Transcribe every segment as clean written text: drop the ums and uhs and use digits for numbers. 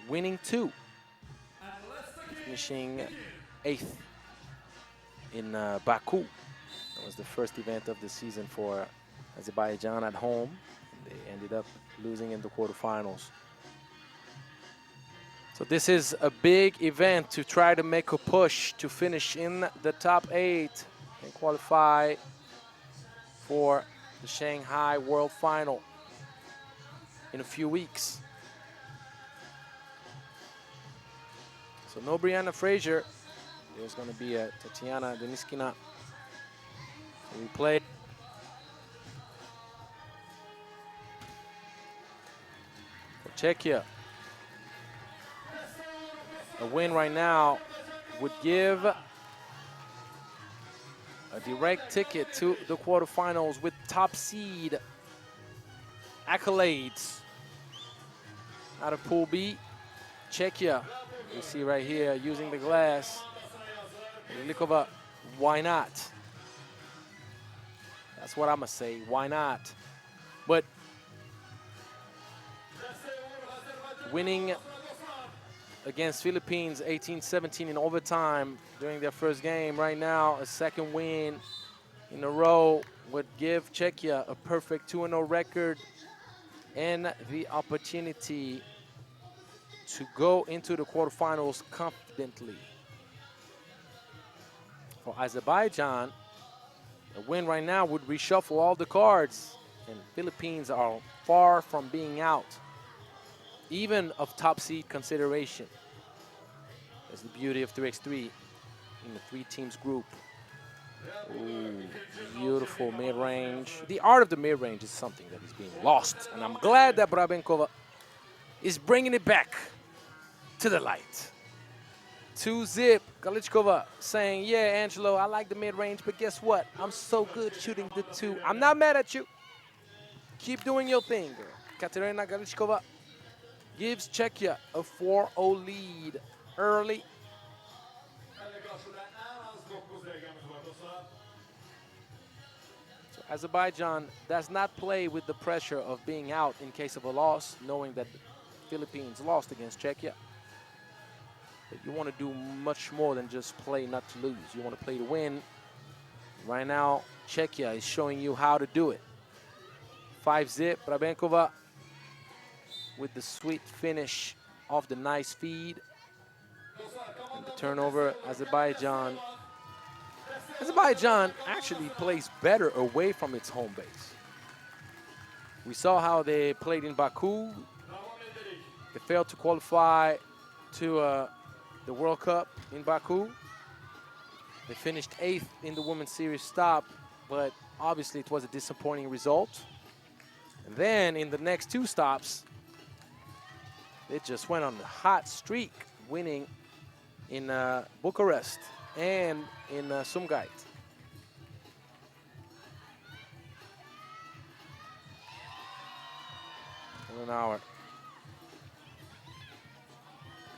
winning 2, finishing 8th in Baku. That was the first event of the season for Azerbaijan at home. They ended up losing in the quarterfinals. So this is a big event to try to make a push to finish in the top 8 and qualify for the Shanghai World Final in a few weeks. So no Brianna Fraser. There's going to be a Tatiana Deniskina. We play. For Czechia, a win right now would give a direct ticket to the quarterfinals with top seed accolades. Out of Pool B, Czechia, you see right here, using the glass. Likova, why not? That's what I'm gonna say, why not? But winning against Philippines 18-17 in overtime during their first game. Right now, a second win in a row would give Czechia a perfect 2-0 record and the opportunity to go into the quarterfinals confidently. For Azerbaijan, a win right now would reshuffle all the cards, and Philippines are far from being out, even of top seed consideration. That's the beauty of 3x3 in the 3 teams group. Ooh, beautiful mid-range. The art of the mid-range is something that is being lost, and I'm glad that Brabenkova is bringing it back to the light. 2-zip, Galichkova saying, yeah, Angelo, I like the mid-range, but guess what? I'm so good shooting the 2. I'm not mad at you. Keep doing your thing, girl. Katerina Galichkova gives Czechia a 4-0 lead early. So Azerbaijan does not play with the pressure of being out in case of a loss, knowing that the Philippines lost against Czechia. But you want to do much more than just play not to lose. You want to play to win. Right now, Czechia is showing you how to do it. 5-zip, Brabenkova with the sweet finish off the nice feed. And the turnover, Azerbaijan actually plays better away from its home base. We saw how they played in Baku. They failed to qualify to the World Cup in Baku. They finished 8th in the Women's Series stop, but obviously it was a disappointing result. And then in the next 2 stops, they just went on a hot streak, winning in Bucharest and in Sumgait. An hour.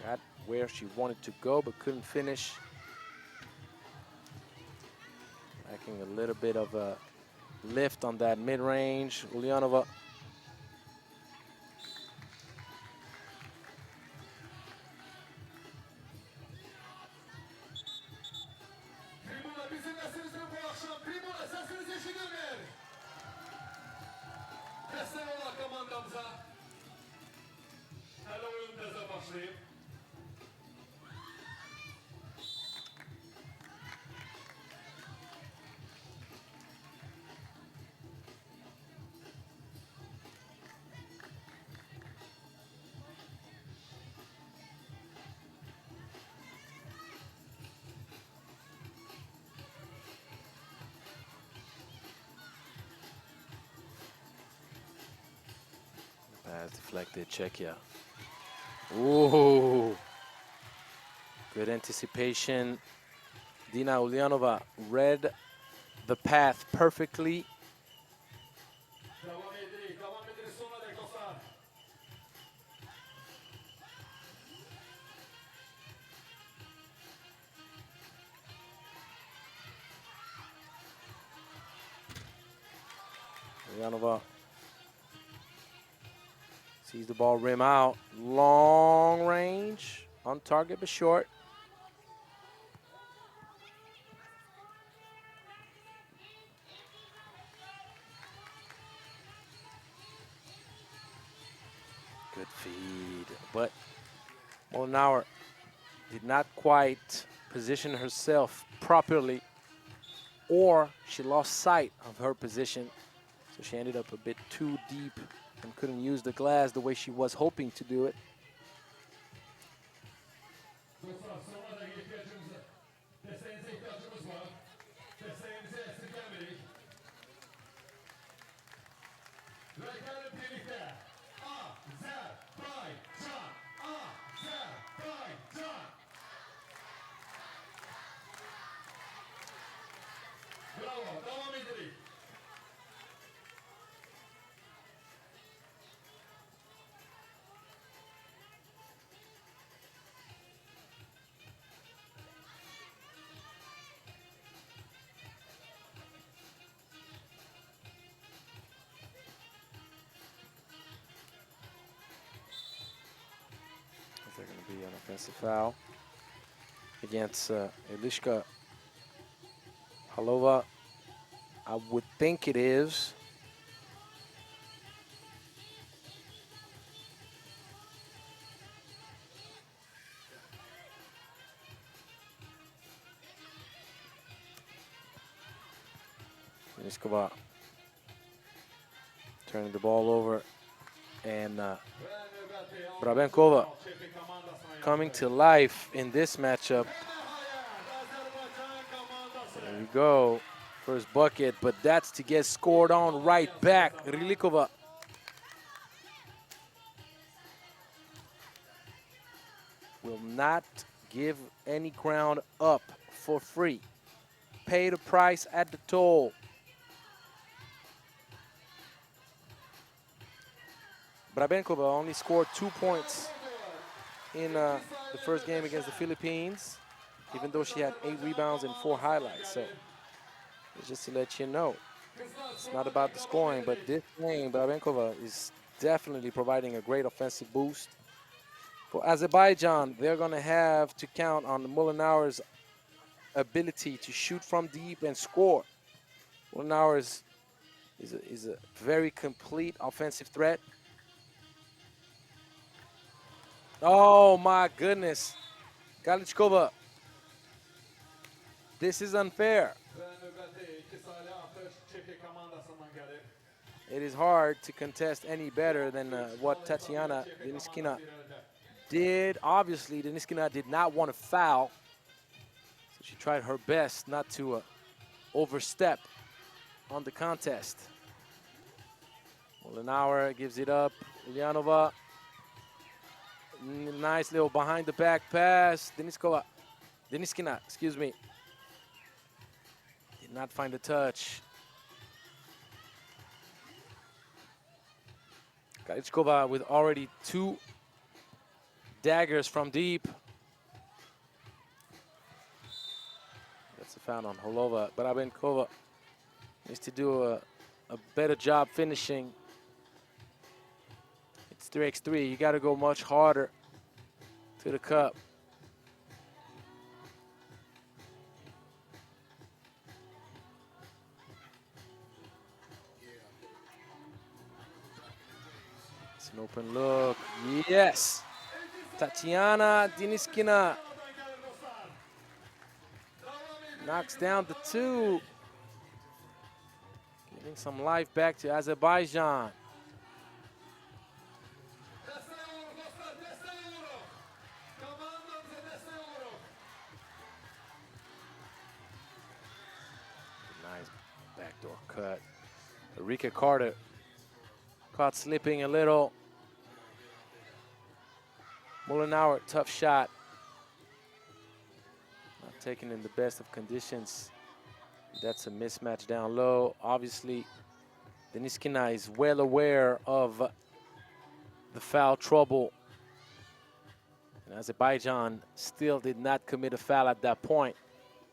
Got where she wanted to go, but couldn't finish. Lacking a little bit of a lift on that mid-range. Ulyanova. Pass deflected, Czechia. Ooh. Good anticipation. Dina Ulyanova read the path perfectly. Ulyanova sees the ball rim out, Long range, on target but short. Good feed, but Mollenauer did not quite position herself properly, or she lost sight of her position. So she ended up a bit too deep and couldn't use the glass the way she was hoping to do it. Is there going to be an offensive foul against Eliška Halova? I would think it is. Deniskova turning the ball over, and Brabenkova coming to life in this matchup. There we go. First bucket, but that's to get scored on right back. Rilikova. Will not give any ground up for free. Pay the price at the toll. Brabenkova only scored 2 points in the first game against the Philippines, even though she had 8 rebounds and 4 highlights. So just to let you know, it's not about the scoring, but this game, Brabenkova is definitely providing a great offensive boost. For Azerbaijan, they're going to have to count on Mollenauer's ability to shoot from deep and score. Mollenauer is a very complete offensive threat. Oh my goodness. Galichkova. This is unfair. It is hard to contest any better than what Tatiana Deniskina did. Obviously, Deniskina did not want to foul, so she tried her best not to overstep on the contest. Mollenauer gives it up. Ulyanova. Nice little behind the back pass. Deniskina, excuse me. Did not find a touch. Galichkova with already 2 daggers from deep. That's a foul on Holova. But Brabenkova needs to do a better job finishing. It's 3x3. You got to go much harder to the cup. It's an open look. Yes. Tatiana Deniskina knocks down the 2. Giving some life back to Azerbaijan. Nice backdoor cut. Erika Carter caught slipping a little. Mollenauer, tough shot. Not taken in the best of conditions. That's a mismatch down low. Obviously, Deniskina is well aware of the foul trouble. And Azerbaijan still did not commit a foul at that point.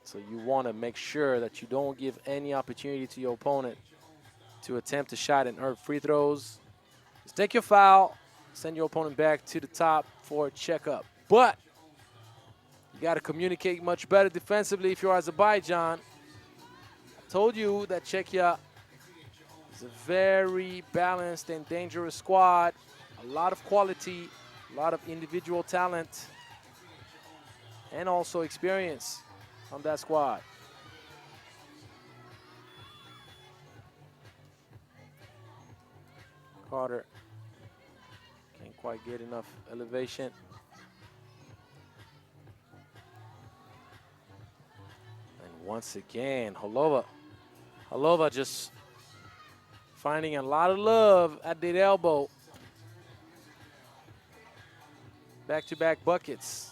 So you want to make sure that you don't give any opportunity to your opponent to attempt a shot and earn free throws. Just take your foul, send your opponent back to the top for a checkup. But you got to communicate much better defensively if you're Azerbaijan. I told you that Czechia is a very balanced and dangerous squad. A lot of quality, a lot of individual talent, and also experience on that squad. Carter can't quite get enough elevation. And once again, Holova just finding a lot of love at the elbow. Back-to-back buckets.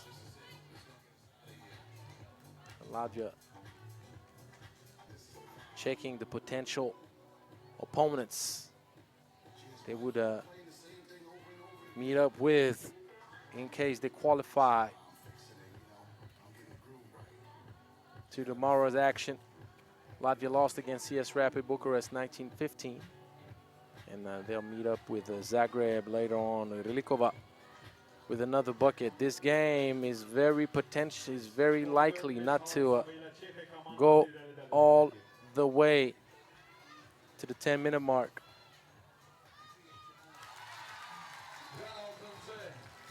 Lavia checking the potential opponents they would meet up with in case they qualify to tomorrow's action. Latvia lost against CS Rapid Bucharest 19-15. And they'll meet up with Zagreb later on. Rilikova with another bucket. This game is very likely not to go all the way to the 10-minute mark.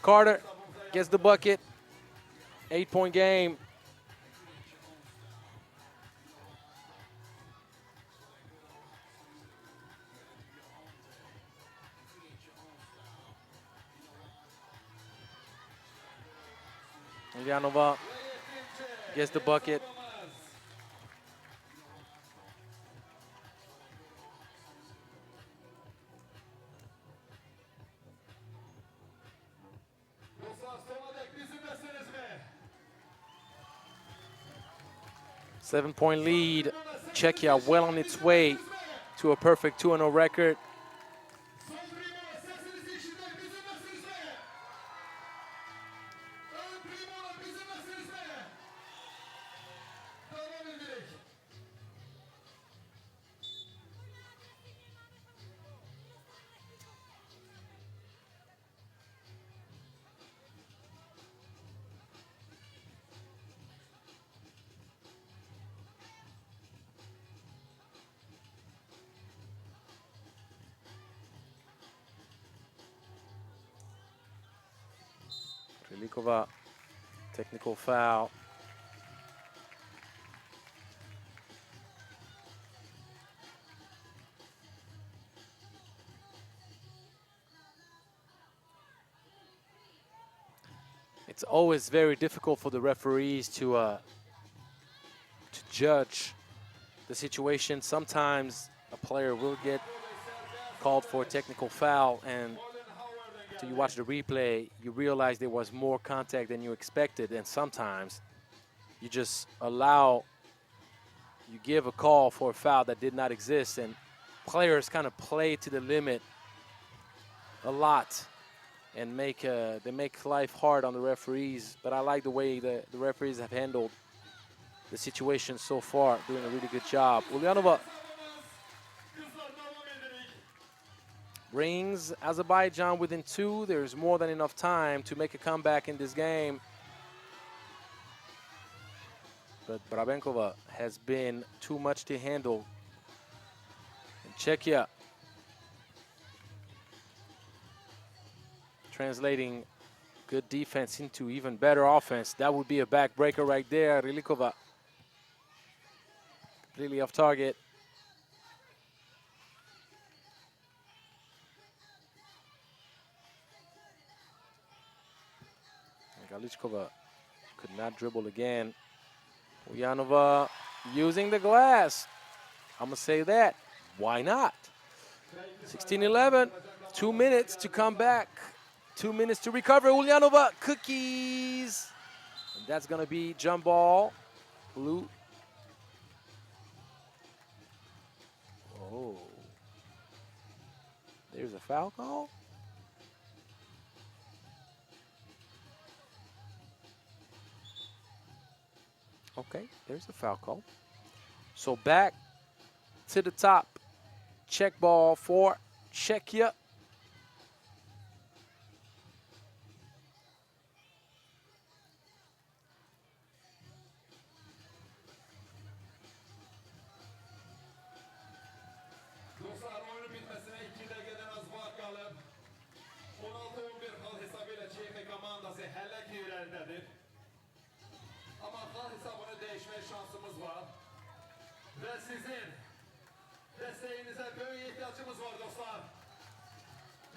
Carter gets the bucket. 8-point game. Ulyanova gets the bucket. Seven-point lead. Czechia well on its way to a perfect 2-0 record. Rilikova, technical foul. It's always very difficult for the referees to judge the situation. Sometimes a player will get called for a technical foul, and until you watch the replay, you realize there was more contact than you expected, and sometimes you just you give a call for a foul that did not exist, and players kind of play to the limit a lot and they make life hard on the referees. But I like the way the referees have handled the situation so far, doing a really good job. Ulyanova brings Azerbaijan within 2. There's more than enough time to make a comeback in this game. But Brabenkova has been too much to handle. And Czechia translating good defense into even better offense. That would be a backbreaker right there. Rilikova completely off target. Galichkova could not dribble again. Ulyanova using the glass. I'm going to say that. Why not? 16-11, 2 minutes to come back. 2 minutes to recover. Ulyanova, cookies. And that's going to be jump ball. Blue. Oh. There's a foul call. Okay, there's a foul call. So back to the top. Check ball for Czechia. değişme şansımız var. Ve sizin desteğinize böyle ihtiyacımız var dostlar.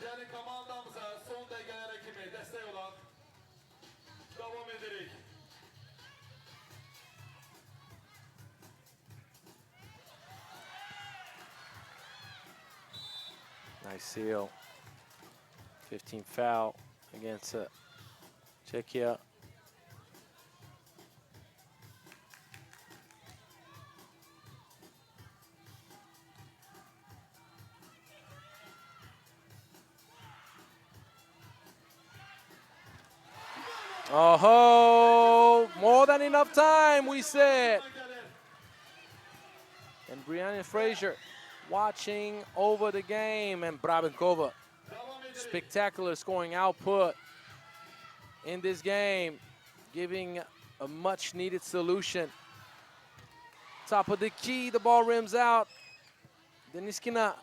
Yani komandamıza son dakikalara kimi destek olan devam ederek. Nice seal. 15 foul against Czechia. Oh, more than enough time, we said. And Brianna Frazier watching over the game, and Brabenkova, spectacular scoring output in this game, giving a much needed solution. Top of the key, the ball rims out. Deniskina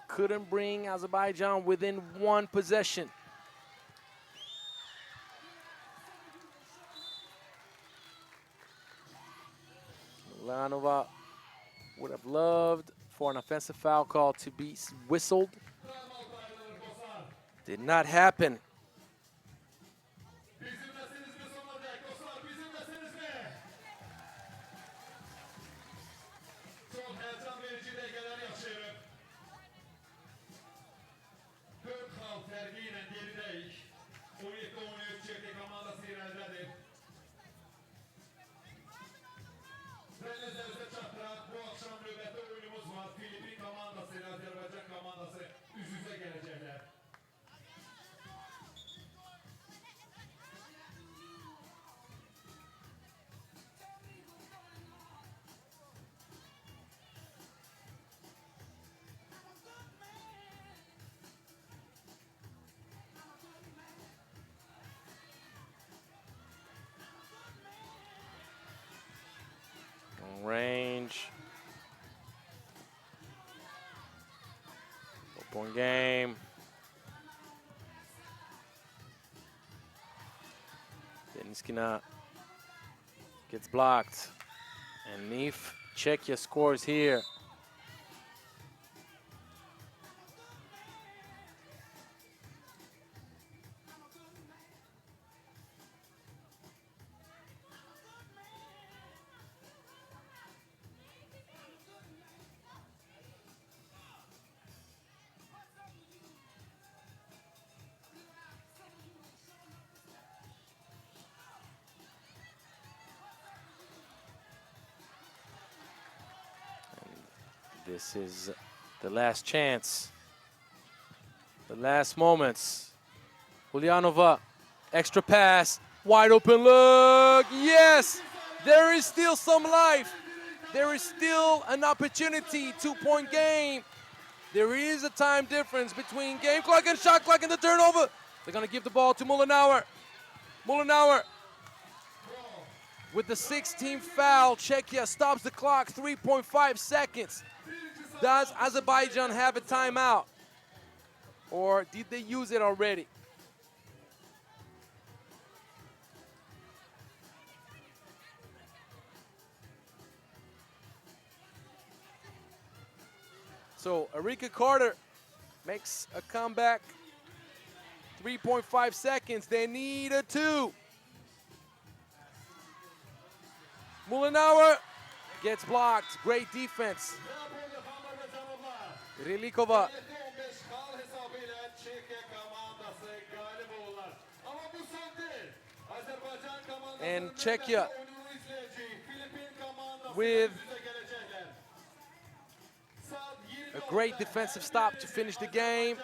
couldn't bring Azerbaijan within one possession. Lanova would have loved for an offensive foul call to be whistled. Did not happen. Bu akşam nöbette oyunumuz var. Filipin komandası ile Azerbaycan komandası üst üste gelecekler. Range. 4-point game. Deniskina gets blocked. And if Czechia scores here, this is the last chance, the last moments. Ulyanova, extra pass, wide open look, yes! There is still some life. There is still an opportunity, 2-point game. There is a time difference between game clock and shot clock and the turnover. They're gonna give the ball to Mullenauer. Mullenauer with the 16th foul. Czechia stops the clock, 3.5 seconds. Does Azerbaijan have a timeout? Or did they use it already? So Erika Carter makes a comeback. 3.5 seconds, they need a 2. Mullenauer gets blocked, great defense. Rilikova. And Czechia with a great defensive stop to finish the game.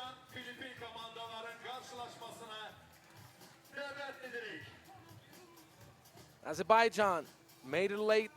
Azerbaijan made it late